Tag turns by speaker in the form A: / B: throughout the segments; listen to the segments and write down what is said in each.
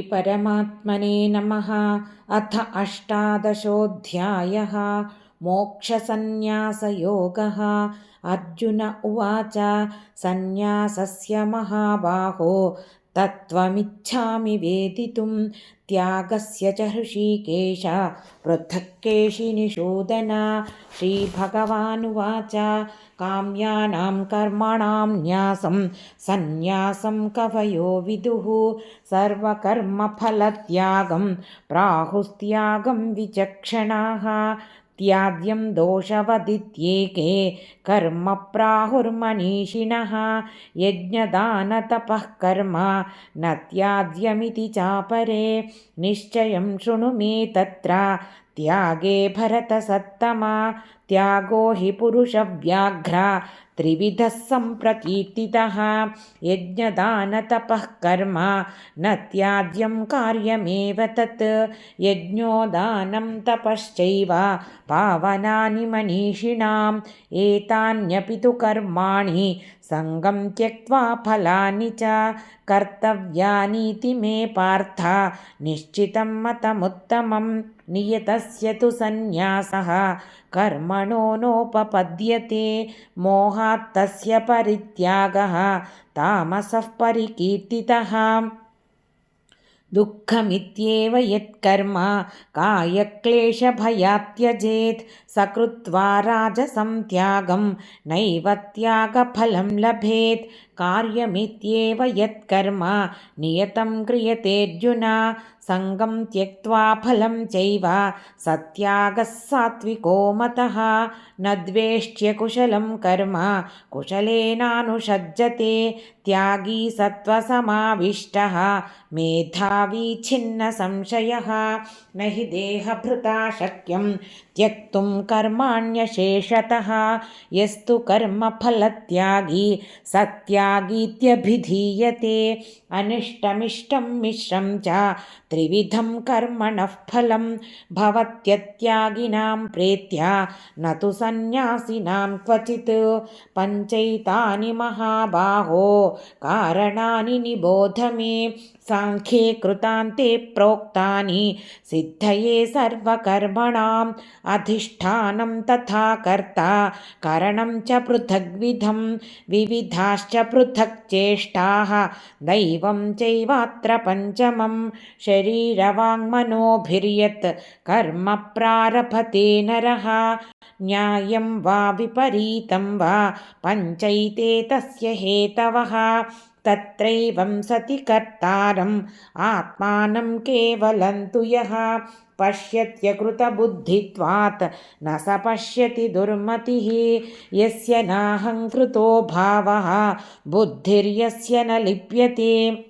A: परमात्मने नमः। अथ 18 मोक्षसंन्यासयोगः। अर्जुन उवाच संन्यासस्य महाबाहो तत्त्वमिच्छामि वेदितुं त्यागस्य च हृषीकेश पृथक् केशिनिषूदन। श्रीभगवानुवाच काम्यानां कर्मणां न्यासं संन्यासं कवयो विदुः सर्वकर्मफलत्यागं प्राहुस्त्यागं विचक्षणाः। त्याज्यं दोषवदित्येके कर्म प्राहुर्मनीषिणः यज्ञदानतपः कर्म न त्याज्यमिति चापरे। निश्चयं शृणु मे तत्र त्यागे भरतसत्तमा। त्यागो हि पुरुषव्याघ्र त्रिविधः सम्प्रकीर्तितः। यज्ञदानतपः कर्म न त्याज्यं कार्यमेव तत्। यज्ञो दानं तपश्चैव पावनानि मनीषिणाम् एतान्यपि तु कर्माणि सङ्गं त्यक्त्वा फलानि च कर्तव्यानीति मे पार्थ निश्चितं मतमुत्तमम्। नियतस्य तु सन्न्यासः कर्मणो नोपपद्यते मोहात् तस्य परित्यागः तामसः परिकीर्तितः। दुःखमित्येव यत्कर्म कायक्लेशभयात् त्यजेत् स कृत्वा राजसं त्यागं नैव त्यागफलं लभेत्। कार्यमित्येव यत्कर्म नियतं क्रियतेऽर्जुन सङ्गं त्यक्त्वा फलं चैव स त्यागः सात्विको मतः। न द्वेष्ट्य कुशलं कर्म कुशलेनानुषज्यते त्यागी सत्त्वसमाविष्टः मेधावी छिन्नसंशयः। न हि देहभृता शक्यं त्यक्तुं कर्माण्यशेषतः यस्तु कर्मफलत्यागी स त्यागीत्यभिधीयते। अनिष्टमिष्टं मिश्रं च त्रिविधं कर्मणः फलं भवत्यत्यागिनां प्रेत्य न तु सन्न्यासिनां क्वचित्। पञ्चैतानि महाबाहो कारणानि निबोध मे साङ्ख्ये कृतान्ते प्रोक्तानि सिद्धये सर्वकर्मणाम्। अधिष्ठानं तथा कर्ता करणं च पृथग्विधं विविधाश्च पृथक् चेष्टाः दैवं चैवात्र पञ्चमं। शरीरवाङ्मनोभिर्यत् कर्म प्रारभते नरः न्यायं वा विपरीतं वा पञ्चैते तस्य हेतवः। तत्रैवं सति कर्तारम् आत्मानं केवलं तु यः पश्यत्यकृतबुद्धित्वात् न स पश्यति दुर्मतिः। यस्य नाहङ्कृतो भावः बुद्धिर्यस्य न लिप्यते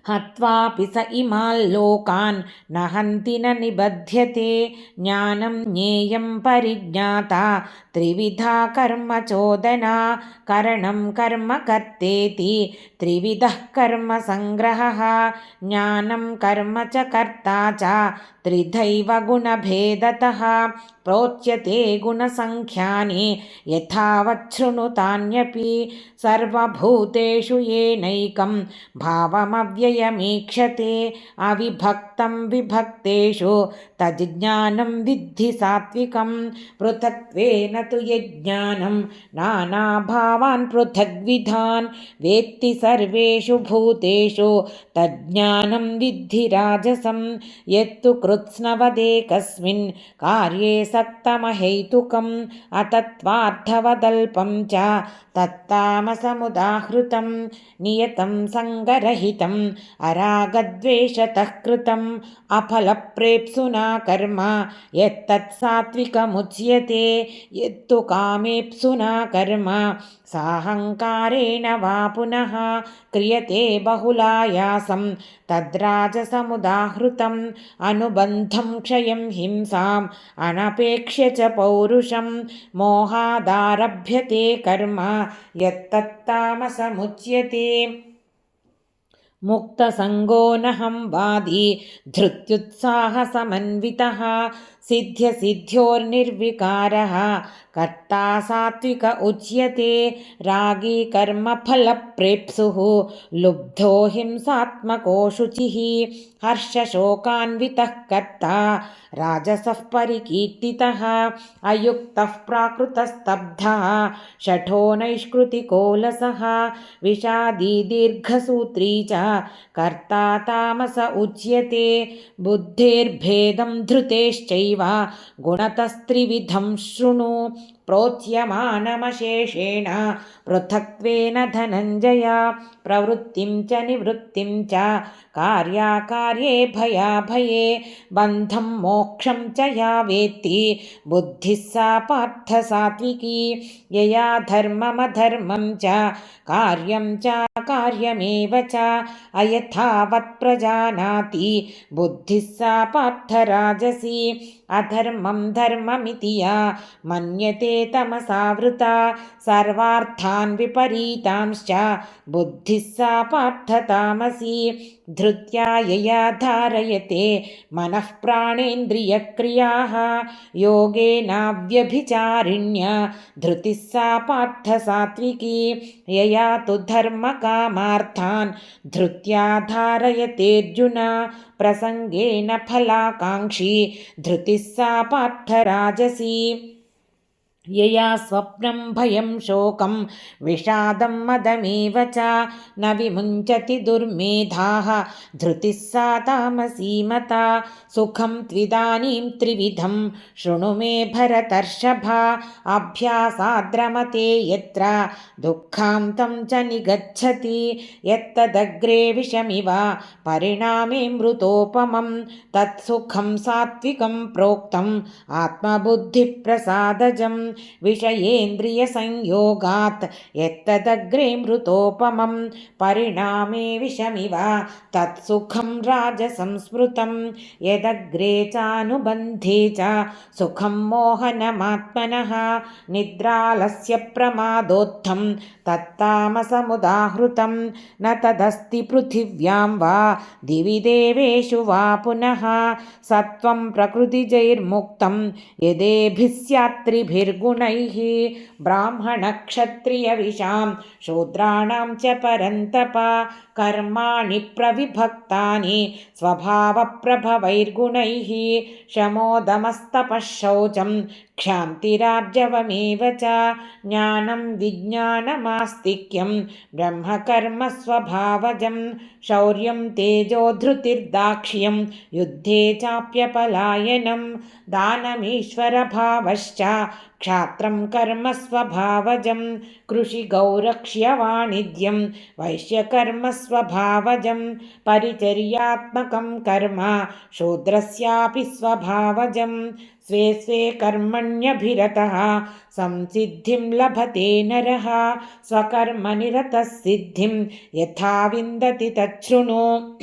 A: हत्वापि स इमाल्लोकान् न हन्ति न निबध्यते। ज्ञानं ज्ञेयं परिज्ञाता त्रिविधा कर्म चोदना करणं कर्म कर्तेति त्रिविधः कर्म संग्रहः। ज्ञानं कर्म च कर्ता च त्रिधैव गुणभेदतः प्रोच्यते गुणसङ्ख्यानि यथावच्छृणुतान्यपि। सर्वभूतेषु येनैकं भावमव्ययमीक्षते अविभक्तं विभक्तेषु तज्ज्ञानं विद्धि सात्विकं। पृथक्त्वेन तु यज्ञानं नानाभावान् पृथग्विधान् वेत्ति सर्वेषु भूतेषु तज्ज्ञानं विद्धि राजसं। यत्तु कृत्स्नवदेकस्मिन् कार्ये सक्तमहैतुकम् अतत्त्वार्थवदल्पं च तत्तामसमुदाहृतं। नियतं सङ्गरहितम् अरागद्वेषतः कृतम् अफलप्रेप्सुना कर्म यत्तत् सात्विकमुच्यते। यत्तु कामेप्सुना कर्म साहङ्कारेण वा पुनः क्रियते बहुलायासं तद्राजसमुदाहृतम्। अनुबन्धं क्षयं हिंसाम् अनपेक्ष्य च पौरुषं मोहादारभ्यते कर्म यत्तत्तामसमुच्यते। मुक्तसङ्गो नहं वादी धृत्युत्साहसमन्वितः सिद्ध्यसिद्ध्योर्निर्विकारः कर्ता सात्विक उच्यते। रागी कर्मफलप्रेप्सुः लुब्धो हिंसात्मको शुचिः। हर्षशोकान्वितः कर्ता राजसः परिकीर्तितः। अयुक्तः प्राकृतस्तब्धः शठो नैष्कृतिकोलसः। विषादी दीर्घसूत्री च कर्ता तामस उच्यते। बुद्धेर्भेदं धृतेश्चैव गुणतस्त्रिविधं शृणु। प्रोच्यमानमशेषेण पृथक्त्वेन धनञ्जय। प्रवृत्तिं च निवृत्तिं च कार्याकार्ये भयाभये। बन्धं मोक्षं च या वेत्ति बुद्धिः सा पार्थ सात्विकी। यया धर्ममधर्मं च कार्यं च कार्यमेव च अयथावत् प्रजानाति बुद्धिः सा पार्थ राजसी। अधर्मं धर्ममिति या मन्यते तमसावृता सर्वार्थान् विपरीतांश्च बुद्धिः सा पार्थ तामसी। धृत्या यया धारयते मनः प्राणेन्द्रियक्रियाः योगेनाव्यभिचारिण्या धृतिः सा पार्थ सात्विकी। यया तु धर्मकामार्थान् धृत्या धारयतेऽर्जुन प्रसङ्गेन फलाकाङ्क्षी धृतिः सा पार्थ राजसी। यया स्वप्नं भयं शोकं विषादं मदमेव च न विमुञ्चति दुर्मेधाः धृतिः सा तामसी मता। सुखं त्विदानीं त्रिविधं शृणु मे भरतर्षभा। अभ्यासाद्रमते यत्र दुःखान्तं च निगच्छति। यत्तदग्रे विषमिव परिणामे मृतोपमं तत्सुखं सात्विकं प्रोक्तम् आत्मबुद्धिप्रसादजम्। विषयेन्द्रियसंयोगात् यत्तदग्रे मृतोपमं परिणामे विषमिव तत्सुखं राजसंस्मृतं। यदग्रे चानुबन्धे च सुखं मोहनमात्मनः निद्रालस्य प्रमादोत्थं तत्तामसमुदाहृतं। न तदस्ति पृथिव्यां वा दिवि देवेषु वा पुनः सत्वं प्रकृतिजैर्मुक्तं यदेभिः स्यात्त्रिभिर्गुणैः। ब्राह्मणक्षत्रियविशां शूद्राणां च परन्तप कर्माणि प्रविभक्तानि स्वभावप्रभवैर्गुणैः। शमोदमस्तपः शौचं क्षान्तिरार्जवमेव च ज्ञानं विज्ञानमास्तिक्यं ब्रह्मकर्म स्वभावजं। शौर्यं तेजो धृतिर्दाक्ष्यं युद्धे चाप्यपलायनं दानमीश्वरभावश्च क्षात्रं कर्म स्वभावजं। कृषिगौरक्ष्यवाणिज्यं वैश्यकर्म स्वभावजं। परिचर्यात्मकं कर्म शूद्रस्यापि स्वभावजं। स्वे स्वे कर्मण्यभिरतः संसिद्धिं लभते नरः स्वकर्मनिरतः सिद्धिं यथा विन्दति तच्छृणु।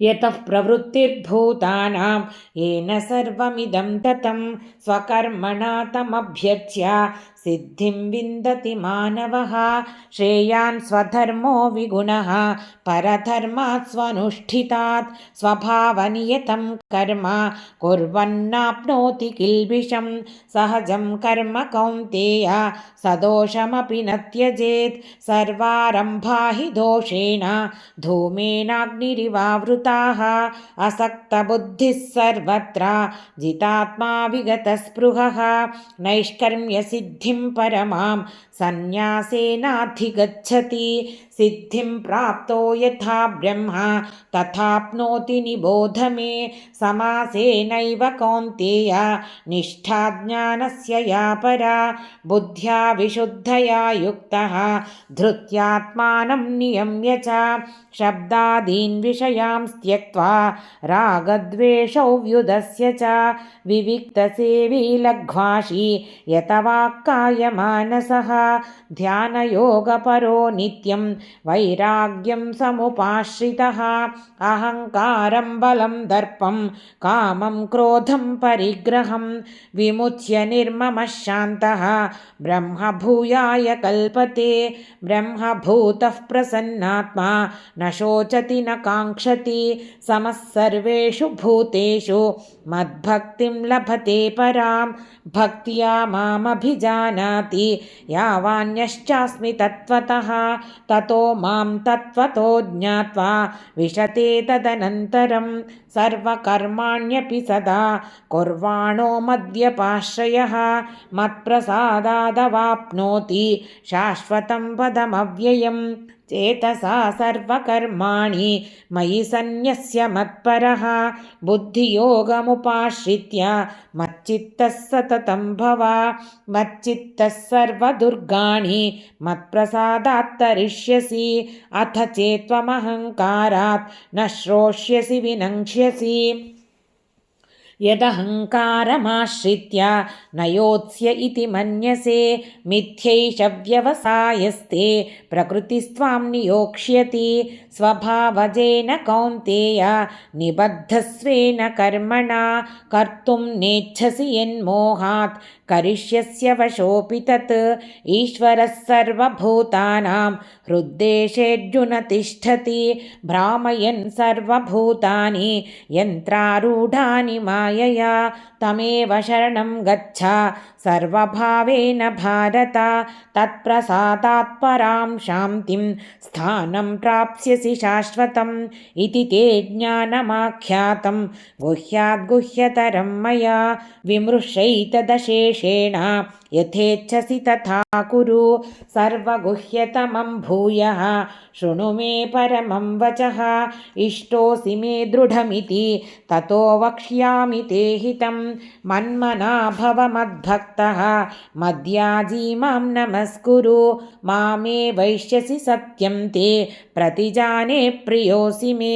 A: यतः प्रवृत्तिर्भूतानां येन सर्वमिदं ततं स्वकर्मणा तमभ्यर्च्य सिद्धिं विन्दति मानवः। श्रेयान् स्वधर्मो विगुणः परधर्मात् स्वनुष्ठितात् स्वभावनियतं कर्म कुर्वन्नाप्नोति किल्बिषं। सहजं कर्म कौन्तेय सदोषमपि न त्यजेत् सर्वारम्भा हि दोषेण धूमेनाग्निरिवावृताः। असक्तबुद्धिः सर्वत्र जितात्मा विगतस्पृहः नैष्कर्म्यसिद्धिं परमां सन्न्यासेनाधिगच्छति। सिद्धिं प्राप्तो यथा ब्रह्म तथाप्नोति निबोध मे। समासेनैव कौन्तेय निष्ठा ज्ञानस्य या परा बुद्ध्या विशुद्धया युक्तः धृत्यात्मानं नियम्य च। शब्दादीन् विषयान् त्यक्त्वा रागद्वेषौ व्युदस्य च विविक्तसेवी लघ्वाशी यतवाक्कामविवर्जितः निधाय मानसः ध्यानयोगपरो नित्यं वैराग्यं समुपाश्रितः अहङ्कारं बलं दर्पं कामं क्रोधं परिग्रहं विमुच्य निर्ममः शान्तः ब्रह्मभूयाय कल्पते ब्रह्मभूतः प्रसन्नात्मा न शोचति न काङ्क्षति समः सर्वेषु भूतेषु मद्भक्तिं लभते परां भक्त्या मामभिजानाति यावान्यश्चास्मि तत्त्वतः ततो मां तत्त्वतो ज्ञात्वा विशते तदनन्तरं सर्वकर्माण्यपि सदा कुर्वाणो मद्व्यपाश्रयः मत्प्रसादादवाप्नोति शाश्वतं पदमव्ययं चेतसा सर्वकर्माणि मयि सन्न्यस्य मत्परः बुद्धियोगमुपाश्रित्य मच्चित्तः सततं भव मच्चित्तः सर्वदुर्गाणि मत्प्रसादात् तरिष्यसि अथ चेत्त्वमहङ्कारात् न श्रोष्यसि विनङ्क्ष्यसि यदहङ्कारमाश्रित्य न योत्स्य इति मन्यसे मिथ्यैष व्यवसायस्ते प्रकृतिस्त्वां नियोक्ष्यति स्वभावजेन कौन्तेय निबद्धस्वेन कर्मणा कर्तुं नेच्छसि यन्मोहात् करिष्यस्य वशोऽपि तत् ईश्वरः सर्वभूतानां हृद्देशेऽर्जुन तिष्ठति भ्रामयन् सर्वभूतानि यन्त्रारूढानि मायया तमेव शरणं गच्छ सर्वभावेन भारत तत्प्रसादात् परां शान्तिं स्थानं प्राप्स्यसि शाश्वतम् इति ते ज्ञानमाख्यातं गुह्याद्गुह्यतरं मया विमृशैतदशेषेण यथेच्छसि तथा कुरु सर्वगुह्यतमं भूयः शृणु मे परमं वचः इष्टोऽसि मे दृढमिति ततो वक्ष्यामि ते हितं मन्मना भव मद्भक्तः मद्याजी मां नमस्कुरु मामे वैश्यसि सत्यं ते प्रतिजाने प्रियोऽसि मे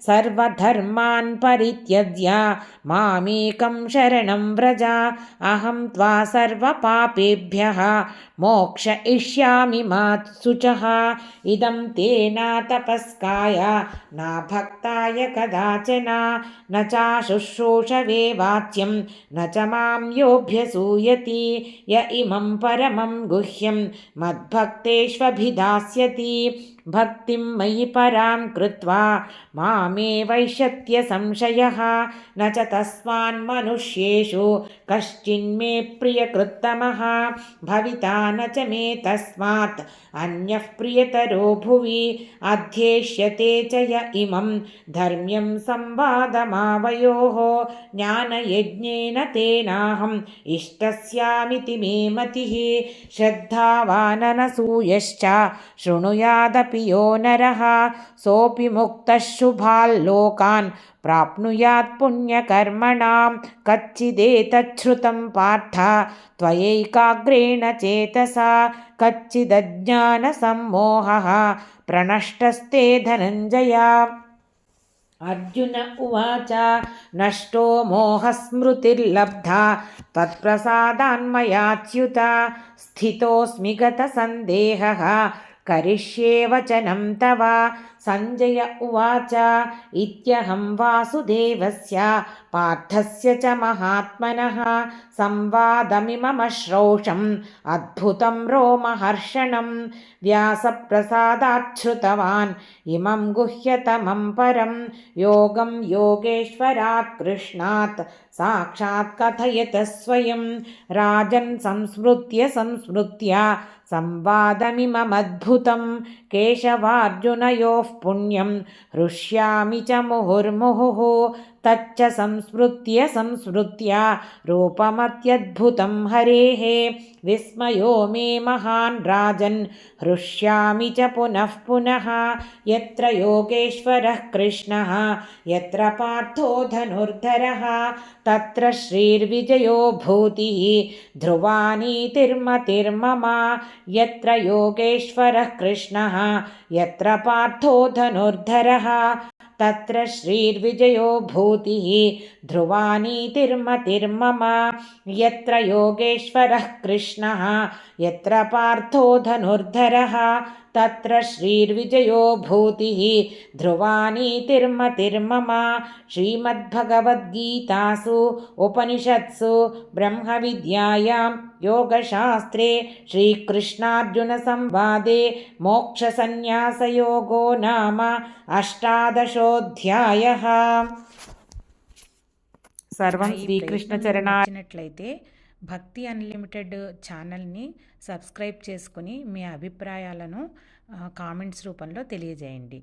A: सर्वधर्मान् परित्यज्य मामेकं शरणं व्रज अहं त्वा सर्वपापेभ्यः मोक्षयिष्यामि मा शुचः इदं ते न तपस्काय न भक्ताय कदाचन न चाशुश्रूषवे वाच्यं न च मां योऽभ्यसूयति य इमं परमं गुह्यं मद्भक्तेष्वभिधास्यति भक्तिं मयि परां कृत्वा मामे वैशत्य संशयः न च तस्मान्मनुष्येषु कश्चिन्मे प्रियकृत्तमः भविता न च मे तस्मात् अन्यः प्रियतरो भुवि अध्येष्यते च य इमं धर्म्यं संवादमावयोः ज्ञानयज्ञेन तेनाहम् इष्टस्यामिति मे मतिः श्रद्धावाननसूयश्च शृणुयादपि यो नरः सोऽपि मुक्तः शुभाल्लोकान् प्राप्नुयात् पुण्यकर्मणां कच्चिदेतच्छ्रुतं पार्थ त्वयैकाग्रेण चेतसा कच्चिदज्ञानसम्मोहः प्रणष्टस्ते धनञ्जय अर्जुन उवाच नष्टो मोहस्मृतिर्लब्धा त्वत्प्रसादान्मयाच्युत स्थितोऽस्मि गतसन्देहः करिष्ये वचनं तव सञ्जय उवाच इत्यहं वासुदेवस्य पार्थस्य च महात्मनः संवादमिममश्रौषम् अद्भुतं रोमहर्षणं व्यासप्रसादाच्छ्रुतवान् इमं गुह्यतमं परं योगं योगेश्वरात् कृष्णात् साक्षात् कथयत स्वयं राजन् संस्मृत्य संवादमिममद्भुतं केशवार्जुनयोः पुण्यं हृष्यामि च मुहुर्मुहुः तच्च संस्मृत्य रूपमत्यद्भुतं हरेः विस्मयो मे महान् राजन् हृष्यामि च पुनः पुनः यत्र योगेश्वरः कृष्णः यत्र पार्थो धनुर्धरः तत्र श्रीर्विजयो भूतिः ध्रुवानीतिर्मतिर्मम यत्र योगेश्वरः कृष्णः यत्र पार्थो धनुर्धरः तत्र श्रीर्विजयो भूतिः ध्रुवा नीतिर्मतिर्मम यत्र योगेश्वरः कृष्णः यत्र पार्थो धनुर्धरः तत्र श्रीर्विजयो भूतिः ध्रुवा नीतिर्मतिर्मम श्रीमद्भगवद्गीतासु उपनिषत्सु ब्रह्मविद्यायां योगशास्त्रे श्रीकृष्णार्जुनसंवादे मोक्षसंन्यासयोगो नाम 18ोऽध्यायः। సర్వం శ్రీకృష్ణ
B: నచ్చినట్లయితే భక్తి అన్లిమిటెడ్ ఛానల్ని సబ్స్క్రైబ్ చేసుకుని మీ అభిప్రాయాలను కామెంట్స్ రూపంలో తెలియజేయండి.